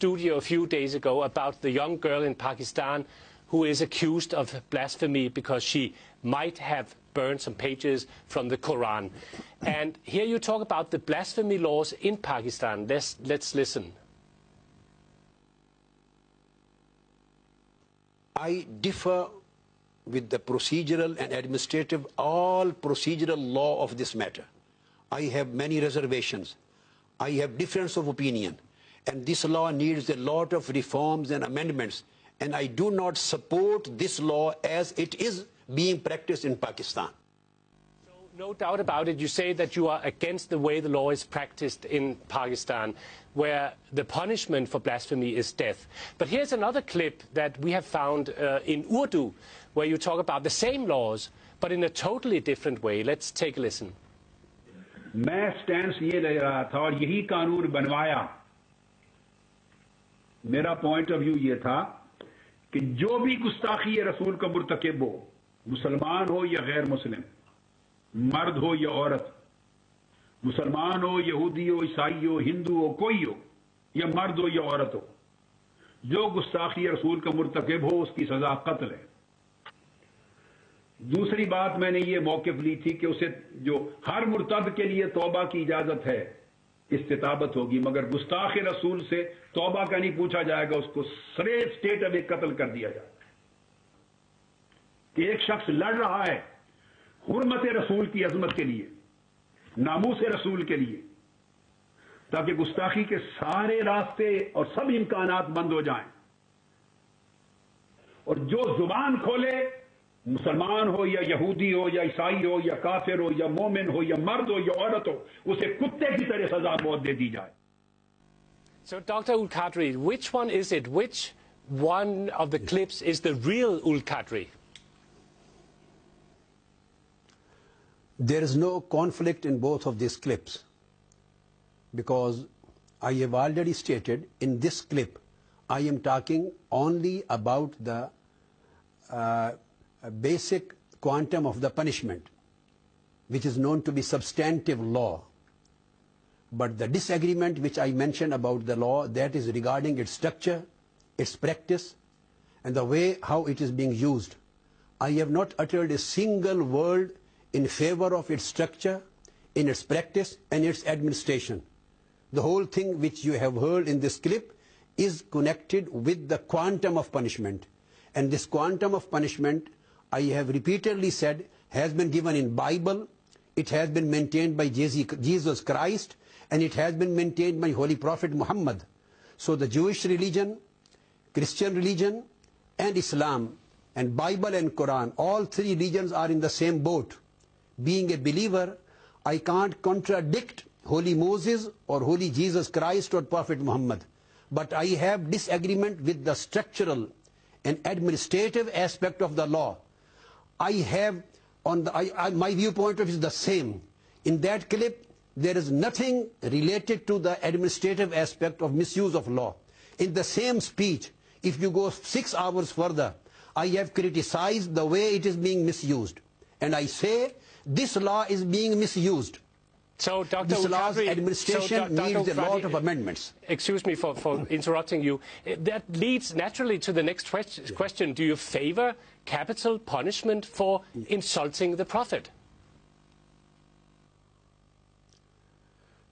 studio a few days ago about the young girl in Pakistan who is accused of blasphemy because she might have burned some pages from the Quran. And here you talk about the blasphemy laws in Pakistan. Let's listen. I differ with the procedural and administrative, all procedural law of this matter. I have many reservations. I have difference of opinion. And this law needs a lot of reforms and amendments. And I do not support this law as it is being practiced in Pakistan. So, no doubt about it, you say that you are against the way the law is practiced in Pakistan, where the punishment for blasphemy is death. But here's another clip that we have found in Urdu, where you talk about the same laws, but in a totally different way. Let's take a listen. मैं stand ये ले रहा था और यही कानून बनवाया. मेरा पॉइंट ऑफ व्यू ये था कि जो भी गुस्ताखी रसूल का मुर्तकिब हो, मुसलमान हो या गैर मुस्लिम, मर्द हो या औरत, मुसलमान हो, यहूदी हो, ईसाई हो, हिंदू हो, कोई हो, या मर्द हो या औरत हो, जो गुस्ताखी रसूल का मुर्तकिब हो उसकी सजा कत्ल है. दूसरी बात मैंने ये मौकिफ ली थी कि उसे जो हर मुर्तद के लिए तौबा की इजाजत है, इस्तिताबत होगी, मगर गुस्ताख रसूल से तौबा का नहीं पूछा जाएगा, उसको स्ट्रेट स्टेट अवे कत्ल कर दिया जाएगा. कि एक शख्स लड़ रहा है हुर्मत रसूल की अजमत के लिए, नामूस रसूल के लिए, ताकि गुस्ताखी के सारे रास्ते और सब इम्कानात बंद हो जाएं, और जो जुबान खोले, मुसलमान हो या यहूदी हो या ईसाई हो या काफिर हो या मोमिन हो या मर्द हो या औरत हो, उसे कुत्ते की तरह सजा मौत दे दी जाए. So, Dr. Qadri, which one is it? Which one of the clips is the real Qadri? There is no conflict in both of these clips, because I have already stated in this clip I am talking only about the basic quantum of the punishment, which is known to be substantive law. But the disagreement which I mentioned about the law, that is regarding its structure, its practice, and the way how it is being used. I have not uttered a single word in favor of its structure, in its practice, and its administration. The whole thing which you have heard in this clip is connected with the quantum of punishment. And this quantum of punishment, I have repeatedly said, has been given in Bible, it has been maintained by Jesus Christ, and it has been maintained by Holy Prophet Muhammad. So the Jewish religion, Christian religion, and Islam, and Bible and Quran, all three religions are in the same boat. Being a believer, I can't contradict Holy Moses or Holy Jesus Christ or Prophet Muhammad. But I have disagreement with the structural and administrative aspect of the law. I have, my viewpoint of it is the same. In that clip, there is nothing related to the administrative aspect of misuse of law. In the same speech, if you go 6 hours further, I have criticized the way it is being misused. And I say, this law is being misused. So, Dr. This law's Qadri, administration needs a lot of amendments. Excuse me for interrupting you. That leads naturally to the next question. Do you favor capital punishment for insulting the Prophet?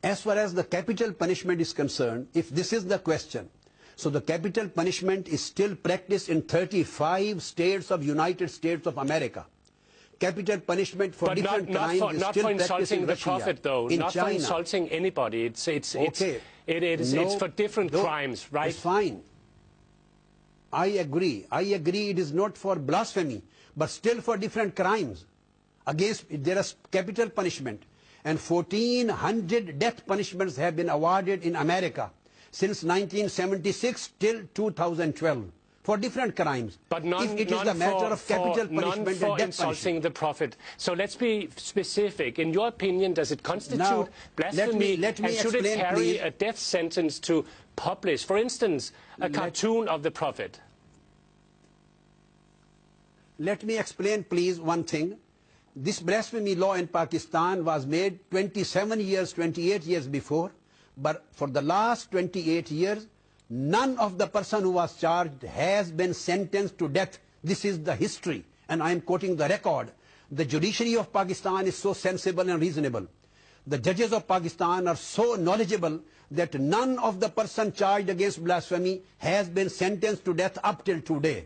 As far as the capital punishment is concerned, if this is the question, so the capital punishment is still practiced in 35 states of United States of America. Capital punishment for different crimes is not still for practiced insulting in the Russia, Prophet, though. in Not China. for insulting anybody. It's for different crimes, right? It's fine. I agree. It is not for blasphemy, but still for different crimes. Against there is capital punishment, and 1,400 death punishments have been awarded in America since 1976 till 2012. For different crimes. But none, if it is a matter of capital punishment and death insulting punishment. the Prophet. So let's be specific. In your opinion, does it constitute blasphemy? Let me and should explain, it carry please. a death sentence to publish, for instance, a cartoon of the Prophet? Let me explain, please, one thing. This blasphemy law in Pakistan was made 27 years, 28 years before. But for the last 28 years, None of the person who was charged has been sentenced to death. This is the history, and I am quoting the record. The judiciary of Pakistan is so sensible and reasonable. The judges of Pakistan are so knowledgeable that none of the person charged against blasphemy has been sentenced to death up till today.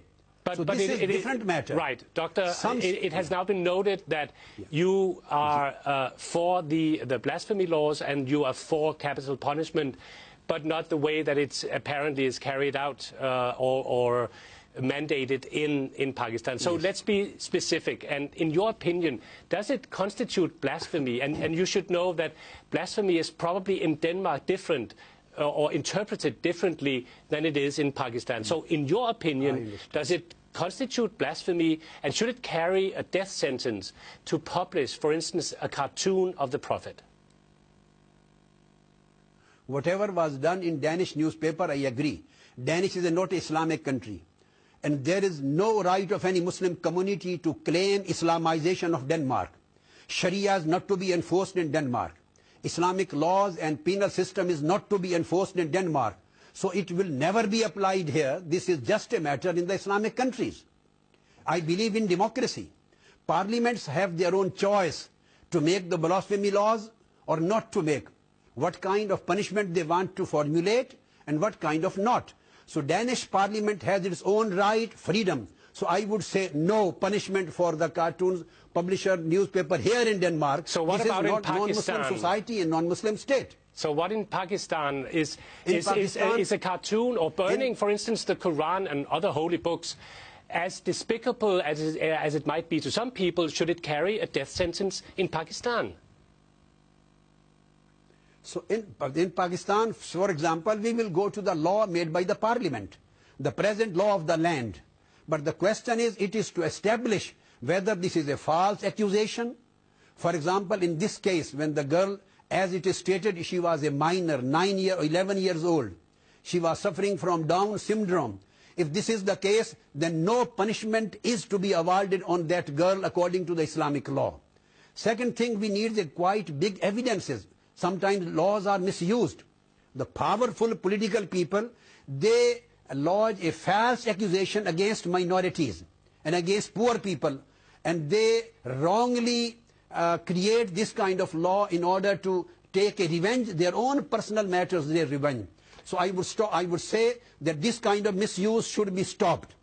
So this is a different matter. Right. Doctor, it has now been noted that you are for the blasphemy laws and you are for capital punishment, but not the way that it apparently is carried out or mandated in Pakistan. So let's be specific. And in your opinion, does it constitute blasphemy? And you should know that blasphemy is probably in Denmark different or interpreted differently than it is in Pakistan. So in your opinion, does it constitute blasphemy, and should it carry a death sentence to publish, for instance, a cartoon of the Prophet? Whatever was done in Danish newspaper, I agree. Danish is not an Islamic country. And there is no right of any Muslim community to claim Islamization of Denmark. Sharia is not to be enforced in Denmark. Islamic laws and penal system is not to be enforced in Denmark. So it will never be applied here. This is just a matter in the Islamic countries. I believe in democracy. Parliaments have their own choice to make the blasphemy laws or not to make. What kind of punishment they want to formulate and what kind of not. So Danish parliament has its own right, freedom. So I would say no punishment for the cartoons publisher newspaper here in Denmark. So what about in Pakistan? Non-Muslim society and non-Muslim state. So what in Pakistan is a cartoon or burning, for instance, the Quran and other holy books, as despicable as it might be to some people, should it carry a death sentence in Pakistan? So in Pakistan, for example, we will go to the law made by the parliament, the present law of the land. But the question is, it is to establish whether this is a false accusation. For example, in this case, when the girl, as it is stated, she was a minor, 9 or 11 years old. She was suffering from Down syndrome. If this is the case, then no punishment is to be awarded on that girl according to the Islamic law. Second thing, we need quite big evidences. Sometimes laws are misused. The powerful political people, they lodge a false accusation against minorities and against poor people, and they wrongly create this kind of law in order to take a revenge, their own personal matters, their revenge. So I would say that this kind of misuse should be stopped.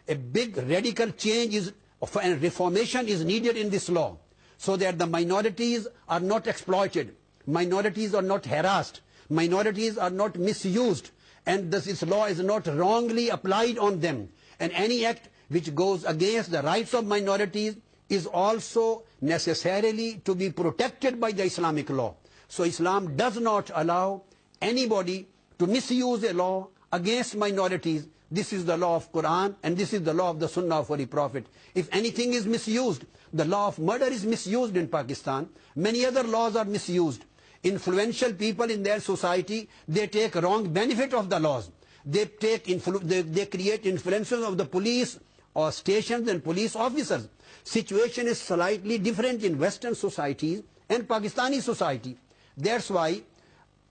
A big radical change and reformation is needed in this law so that the minorities are not exploited, minorities are not harassed, minorities are not misused, and this law is not wrongly applied on them. And any act which goes against the rights of minorities is also necessarily to be protected by the Islamic law. So Islam does not allow anybody to misuse a law against minorities. This is the law of Quran and this is the law of the Sunnah of Holy Prophet. If anything is misused, the law of murder is misused in Pakistan. Many other laws are misused. Influential people in their society, they take wrong benefit of the laws. They create influences of the police or stations and police officers. Situation is slightly different in Western societies and Pakistani society. That's why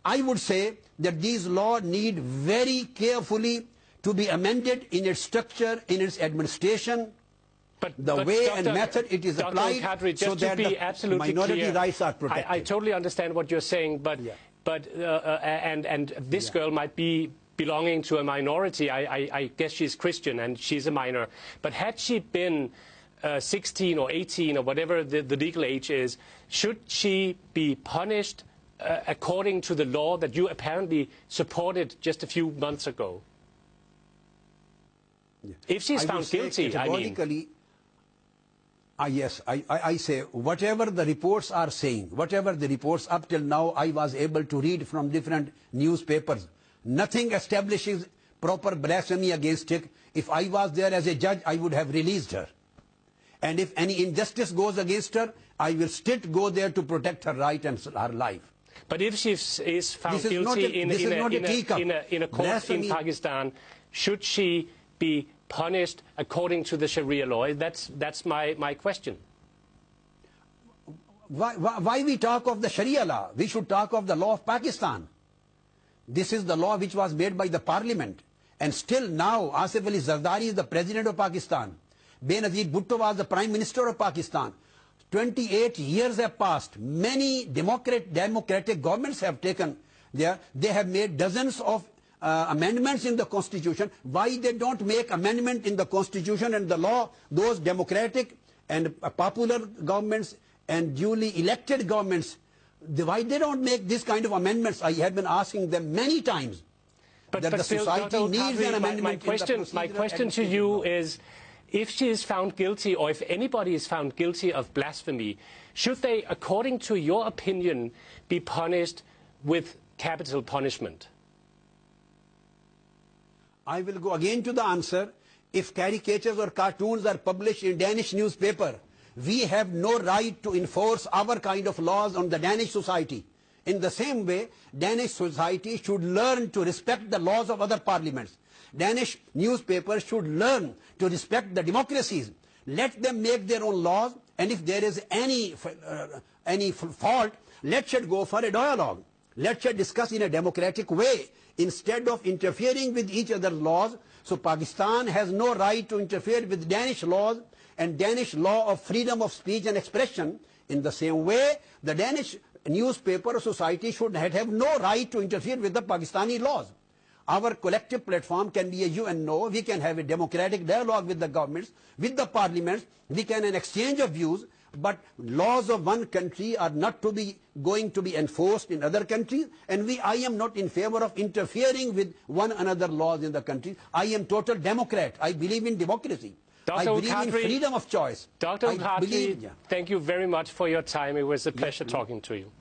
I would say that these laws need very carefully to be amended in its structure, in its administration, but way and method it is applied, Qadri, so that the minority rights are protected. I totally understand what you're saying, but this girl might be belonging to a minority. I guess she's Christian and she's a minor. But had she been 16 or 18 or whatever the legal age is, should she be punished according to the law that you apparently supported just a few months ago? Yeah. If she's found guilty, I mean. Yes, I say whatever the reports are saying, whatever the reports up till now I was able to read from different newspapers, nothing establishes proper blasphemy against it. If I was there as a judge, I would have released her. And if any injustice goes against her, I will still go there to protect her right and her life. But if she is found guilty in a court in Pakistan, should she be punished according to the Sharia law? That's my question. Why we talk of the Sharia law? We should talk of the law of Pakistan. This is the law which was made by the parliament. And still now, Asif Ali Zardari is the president of Pakistan. Benazir Bhutto was the prime minister of Pakistan. 28 years have passed. Many democratic governments have taken there. They have made dozens of amendments in the constitution. Why they don't make amendment in the constitution and the law? Those democratic and popular governments and duly elected governments, why they don't make this kind of amendments? I have been asking them many times. But the still, society Dr. needs Qadri, an amendment. my question to you is, if she is found guilty, or if anybody is found guilty of blasphemy, should they, according to your opinion, be punished with capital punishment? I will go again to the answer. If caricatures or cartoons are published in Danish newspaper, we have no right to enforce our kind of laws on the Danish society. In the same way, Danish society should learn to respect the laws of other parliaments. Danish newspapers should learn to respect the democracies. Let them make their own laws, and if there is any fault, let's go for a dialogue. Let's discuss in a democratic way instead of interfering with each other's laws. So Pakistan has no right to interfere with Danish laws and Danish law of freedom of speech and expression. In the same way, the Danish newspaper society should have no right to interfere with the Pakistani laws. Our collective platform can be a UNO. We can have a democratic dialogue with the governments, with the parliaments. We can an exchange of views, but laws of one country are not going to be enforced in other countries. And I am not in favor of interfering with one another laws in the country. I am total Democrat. I believe in democracy. I believe in freedom of choice. Dr. Qadri, thank you very much for your time. It was a pleasure talking to you.